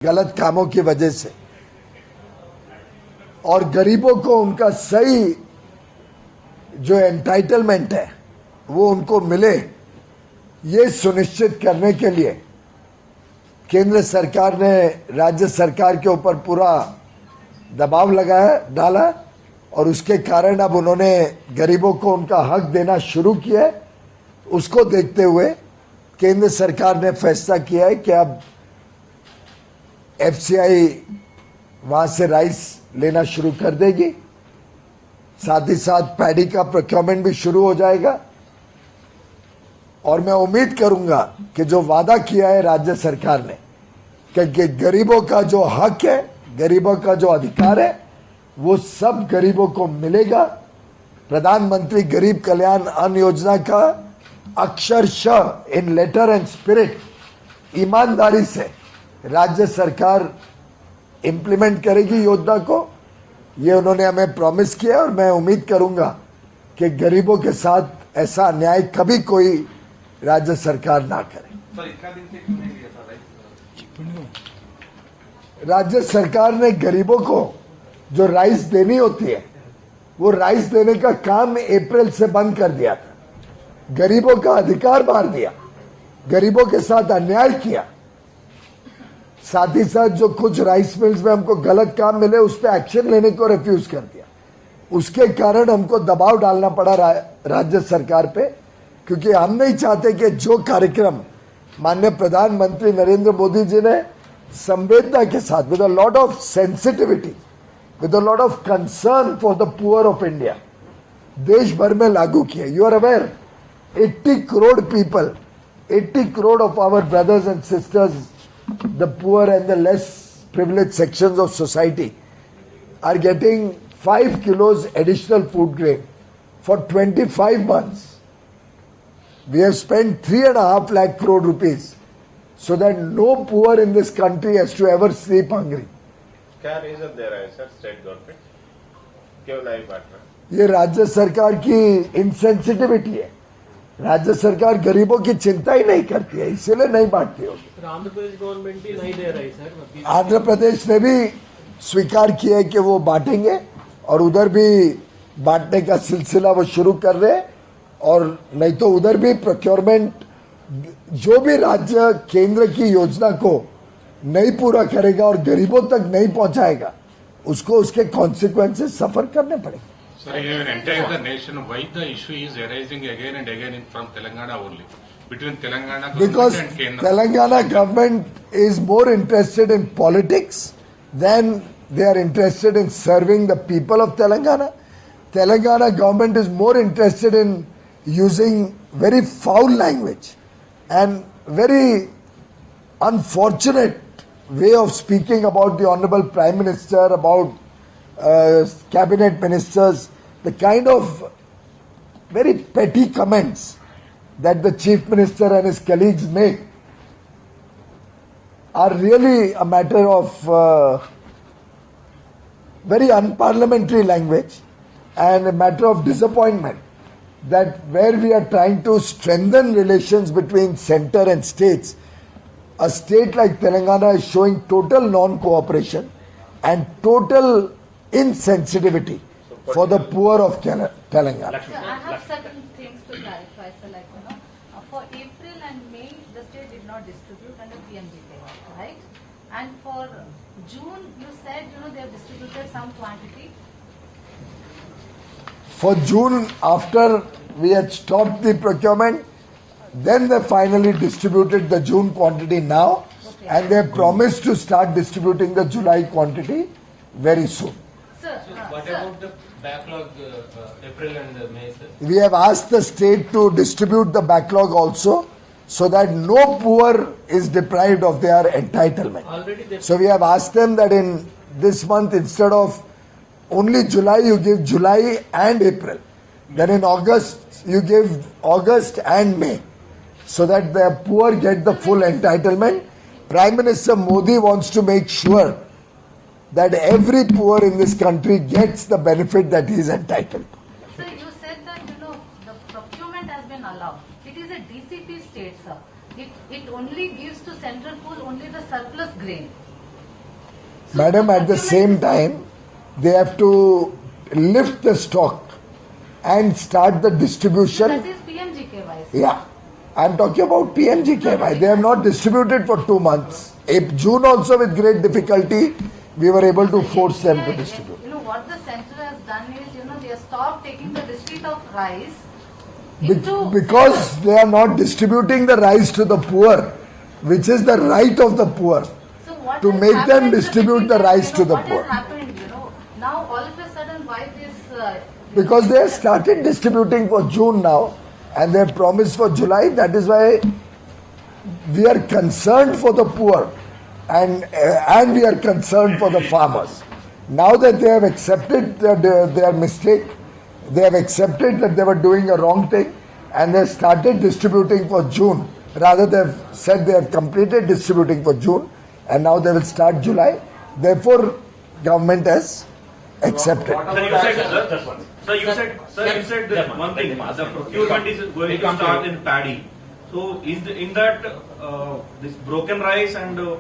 गलत कामों की वजह से, और गरीबों को उनका सही जो एंटाइटलमेंट है वो उनको मिले, ये सुनिश्चित करने के लिए केंद्र सरकार ने राज्य सरकार के ऊपर पूरा दबाव लगाया डाला, और उसके कारण अब उन्होंने गरीबों को उनका हक देना शुरू किया है। उसको देखते हुए केंद्र सरकार ने फैसला किया है कि अब एफसीआई वहां से राइस लेना शुरू कर देगी, साथ ही साथ पैडी का प्रोक्योरमेंट भी शुरू हो जाएगा। और मैं उम्मीद करूंगा कि जो वादा किया है राज्य सरकार ने कि गरीबों का जो हक है, गरीबों का जो अधिकार है, वो सब गरीबों को मिलेगा। प्रधानमंत्री गरीब कल्याण अन्न योजना का अक्षरशः इन लेटर एंड स्पिरिट ईमानदारी से राज्य सरकार इंप्लीमेंट करेगी योजना को। ये उन्होंने हमें प्रॉमिस किया है और मैं उम्मीद करूंगा कि गरीबों के साथ ऐसा अन्याय कभी कोई राज्य सरकार ना करे। सर, इतना दिन से क्यों नहीं लिया था राइस? राज्य सरकार ने गरीबों को जो राइस देनी होती है वो राइस देने का काम अप्रैल से बंद कर दिया था। गरीबों का अधिकार मार दिया, गरीबों के साथ अन्याय किया। साथ ही साथ जो कुछ राइस मिल्स में हमको गलत काम मिले उस पर एक्शन लेने को रिफ्यूज कर दिया। उसके कारण हमको दबाव डालना पड़ा राज्य सरकार पे, क्योंकि हम नहीं चाहते कि जो कार्यक्रम माननीय प्रधानमंत्री नरेंद्र मोदी जी ने संवेदना के साथ, with a lot of sensitivity, with a lot of concern for the poor of India, देश भर में लागू किया। You are aware 80 crore people, 80 crore of our brothers and sisters, the poor and the less privileged sections of society are getting 5 kilos additional food grain for 25 months. We have spent 3.5 lakh crore rupees so that no poor in this country has to ever sleep hungry. क्या reason दे रहा है sir state government, क्यों नहीं बांट रहा? ये राज्य सरकार की इनसेंसिटिविटी है। राज्य सरकार गरीबों की चिंता ही नहीं करती है, इसीलिए नहीं बांटती होगी। आंध्र प्रदेश गवर्नमेंट भी नहीं दे रही सर। आंध्र प्रदेश ने भी स्वीकार किया है कि वो बांटेंगे और उधर भी बांटने का सिलसिला वो शुरू कर रहे हैं। और नहीं तो उधर भी प्रोक्योरमेंट, जो भी राज्य केंद्र की योजना को नहीं पूरा करेगा और गरीबों तक नहीं पहुंचाएगा, उसको उसके कॉन्सिक्वेंसेस सफर करने पड़ेंगे। Sir, in entire the nation, why the issue is arising again and again from Telangana only? Between Telangana government Because and Kendra. Telangana government is more interested in politics than they are interested in serving the people of Telangana. Telangana government is more interested in using very foul language and very unfortunate way of speaking about the Honorable Prime Minister, about cabinet ministers, the kind of very petty comments that the chief minister and his colleagues make are really a matter of very unparliamentary language and a matter of disappointment, that where we are trying to strengthen relations between center and states, a state like Telangana is showing total non-cooperation and total insensitivity for the poor of Telangana. So I have certain things to clarify. So like, for April and May, the state did not distribute under PMGK, right? And for June, you said, they have distributed some quantity. For June, after we had stopped the procurement, then they finally distributed the June quantity now, Okay. and they have promised to start distributing the July quantity very soon. Sir, What sir, about the backlog April and May, sir? We have asked the state to distribute the backlog also, so that no poor is deprived of their entitlement. Already they So we have asked them that in this month, instead of only July, you give July and April. Then in August, you give August and May, so that the poor get the full entitlement. Prime Minister Modi wants to make sure that every poor in this country gets the benefit that he is entitled to. sir, you said that, the procurement has been allowed. It is a DCP state, sir. It only gives to central pool only the surplus grain. Madam, at the same time, they have to lift the stock and start the distribution. That is PMGKY. Yeah, I'm talking about PMGKY. They have not distributed for 2 months. In June also with great difficulty, we were able to force them to distribute. You know what the center has done is, they have stopped taking the receipt of rice Because they are not distributing the rice to the poor, which is the right of the poor. So what to has make them happened distribute between the rice to the what poor. has happened, now all of a sudden why this Because they have started distributing for June now and they have promised for July. That is why we are concerned for the poor and we are concerned for the farmers. Now that they have accepted their mistake, they have accepted that they were doing a wrong thing and they have started distributing for June. Rather, they have said they have completed distributing for June and now they will start July. Therefore, government has accepted. Sir, you said, you said one thing. The procurement is going to start in paddy. So, in that this broken rice and the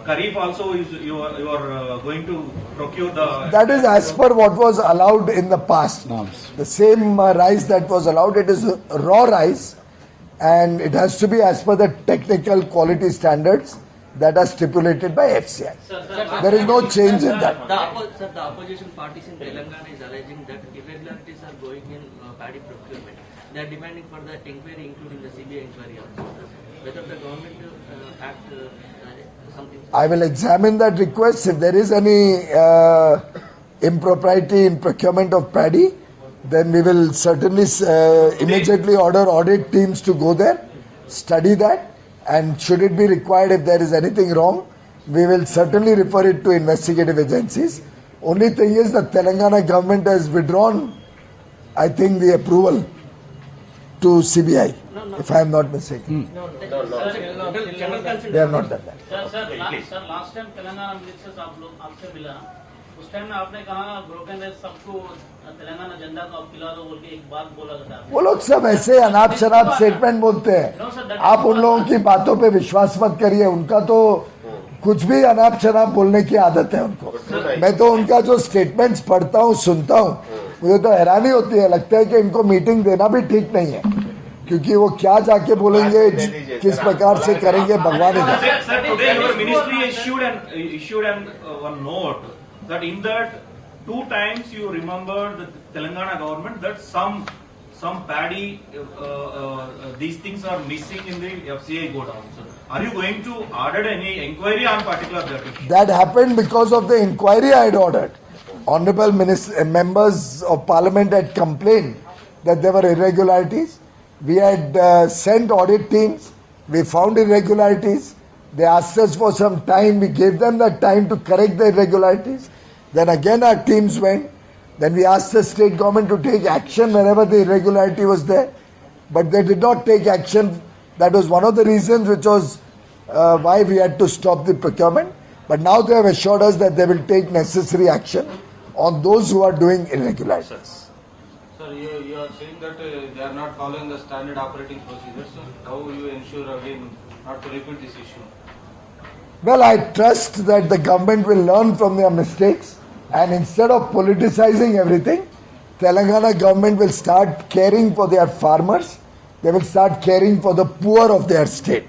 kharif also is you are going to procure the. That is as per what was allowed in the past. The same rice that was allowed, it is raw rice and it has to be as per the technical quality standards that are stipulated by FCI. There is no change in that. The opposition parties in Telangana is alleging that irregularities are going in paddy procurement. They are demanding for the inquiry, including the CBI inquiry also. Whether the government act something. I will examine that request. If there is any impropriety in procurement of paddy, then we will certainly immediately order audit teams to go there, study that, and should it be required, if there is anything wrong, we will certainly refer it to investigative agencies. Only thing is that Telangana government has withdrawn, I think, the approval to CBI, if I am not mistaken. General consent. They have not done that. Sir last time Telangana ministers आप लोग आपसे मिला, उस time में आपने कहा broken rice सबको तेलंगाना झंडा को आप खिला दो बोल के एक बात बोला था। वो लोग सब ऐसे अनाप शनाप स्टेटमेंट बोलते हैं। आप उन लोगों की बातों पे विश्वास मत करिए, उनका तो कुछ भी अनाप शनाप बोलने की आदत है उनको। मैं तो उनका जो स्टेटमेंट्स पढ़ता हूँ, सुनता हूँ, मुझे तो हैरानी होती है। लगता है कि इनको मीटिंग देना भी ठीक नहीं है, क्योंकि वो क्या जाके बोलेंगे, किस प्रकार से करेंगे, भगवान ही जाने। Sir, today your ministry issued one note that in that 2 times you remember the Telangana government that some paddy these things are missing in the FCI godown. Are you going to order any inquiry on particular that issue? That happened because of the inquiry I had ordered. Honorable members of parliament had complained that there were irregularities. We had sent audit teams. We found irregularities. They asked us for some time. We gave them that time to correct the irregularities. Then again our teams went. Then we asked the state government to take action wherever the irregularity was there. But they did not take action. That was one of the reasons which was why we had to stop the procurement. But now they have assured us that they will take necessary action on those who are doing irregularities. Sir, you are saying that they are not following the standard operating procedures. So how will you ensure again not to repeat this issue? Well, I trust that the government will learn from their mistakes, and instead of politicizing everything, Telangana government will start caring for their farmers. They will start caring for the poor of their state.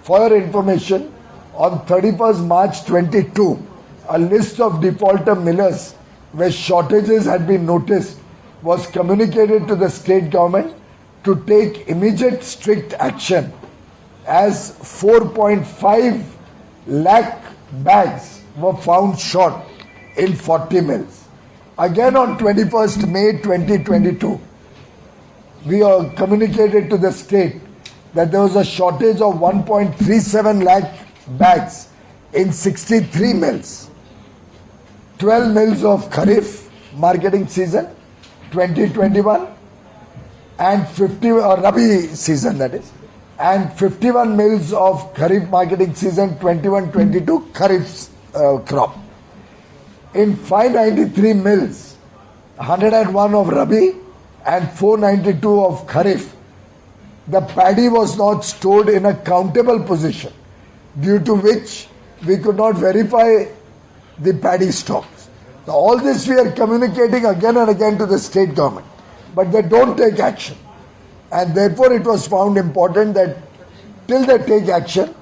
For your information, on 31st March 22, a list of defaulter millers where shortages had been noticed was communicated to the state government to take immediate strict action, as 4.5 lakh bags were found short in 40 mills. Again on 21st May 2022, we communicated to the state that there was a shortage of 1.37 lakh bags in 63 mills. 12 mills of Kharif marketing season 2021 and 50 or Rabi season, that is, and 51 mills of Kharif marketing season 21-22 Kharif crop. In 593 mills, 101 of Rabi and 492 of Kharif, the paddy was not stored in a countable position, due to which we could not verify the paddy stocks. Now, all this we are communicating again and again to the state government, but they don't take action. And therefore it was found important that till they take action,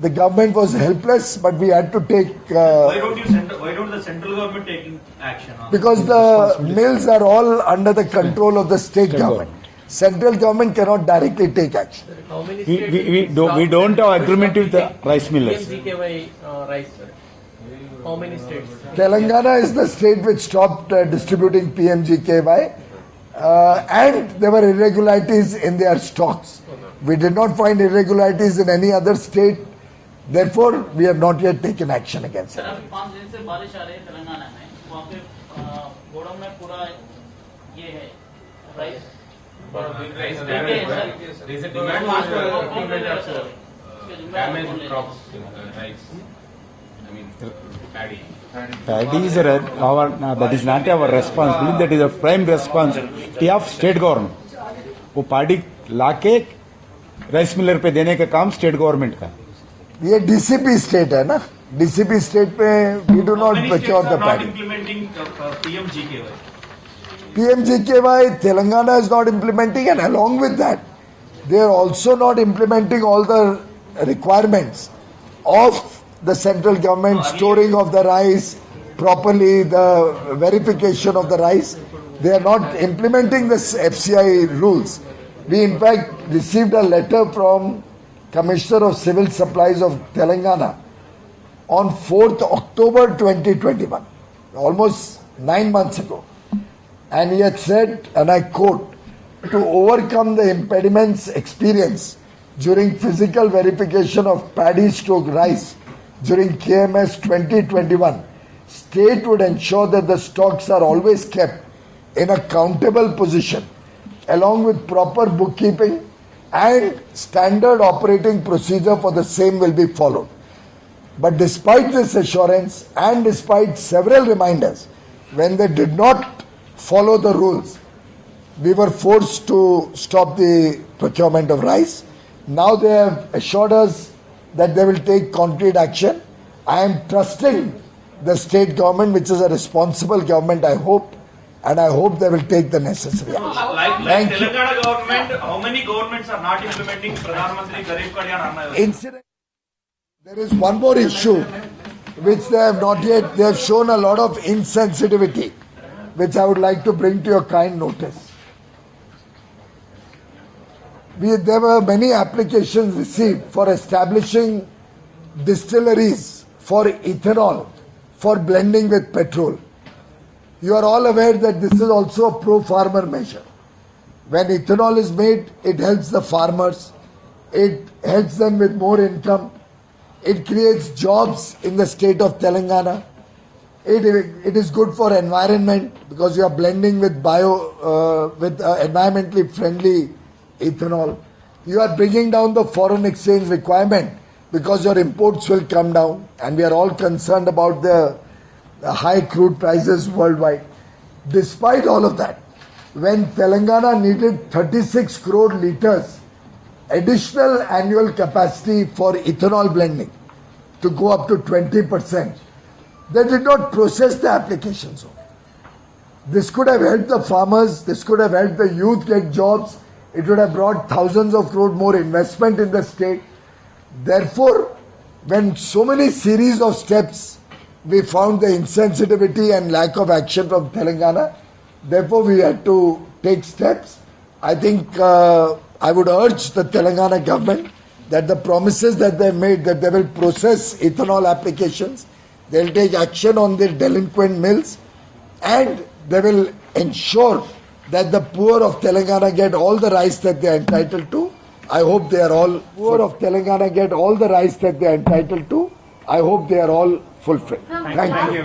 the government was helpless, but we had to take... why don't the central government taking action on because the mills are all under the control of the state government. Central government cannot directly take action. How many We don't have agreement with the rice millers. PMGKY rice, sir? How many states? Telangana is the state which stopped distributing PMGKY and there were irregularities in their stocks. We did not find irregularities in any other state. Therefore, we have not yet taken action against it. Sir अभी 5 दिन से बारिश आ रही है तेलंगाना में, वहाँ पे godown में पूरा ये है rice Damaged crops, rice, I mean, paddy. Paddy is that is not our responsibility. That is a prime responsibility of state government. वो paddy लाके rice miller पे देने का काम state government का. ये DCP state है ना? DCP state पे we do not procure the not paddy. implementing PMGKY? PMGKY, Telangana is not implementing, and along with that, they are also not implementing all the requirements of the central government, storing of the rice properly, the verification of the rice. They are not implementing the FCI rules. We in fact received a letter from Commissioner of Civil Supplies of Telangana on 4th October 2021, almost 9 months ago. And he had said, and I quote, to overcome the impediments experienced during physical verification of paddy stroke rice during KMS 2021, state would ensure that the stocks are always kept in a countable position along with proper bookkeeping and standard operating procedure for the same will be followed. But despite this assurance and despite several reminders, when they did not follow the rules, we were forced to stop the procurement of rice. Now they have assured us that they will take concrete action. I am trusting the state government, which is a responsible government, I hope, and I hope they will take the necessary action. Like Thank you. Telangana government, how many governments are not implementing Pradhan Mantri Garib Kalyan Anna Yojana? Incident. There is one more issue which they have not yet, they have shown a lot of insensitivity, which I would like to bring to your kind notice. There were many applications received for establishing distilleries for ethanol for blending with petrol. You are all aware that this is also a pro-farmer measure. When ethanol is made, it helps the farmers, it helps them with more income, it creates jobs in the state of Telangana. It is good for environment because you are blending with environmentally friendly ethanol. You are bringing down the foreign exchange requirement because your imports will come down, and we are all concerned about the high crude prices worldwide. Despite all of that, when Telangana needed 36 crore litres additional annual capacity for ethanol blending to go up to 20%, they did not process the applications. This could have helped the farmers, this could have helped the youth get jobs, it would have brought thousands of crore more investment in the state. Therefore, when so many series of steps, we found the insensitivity and lack of action from Telangana, therefore we had to take steps. I think I would urge the Telangana government that the promises that they made, that they will process ethanol applications, they will take action on the delinquent mills, and they will ensure that the poor of Telangana get all the rice that they are entitled to. I hope they are all poor of Telangana get all the rice that they are entitled to. I hope they are all fulfilled. Thank you.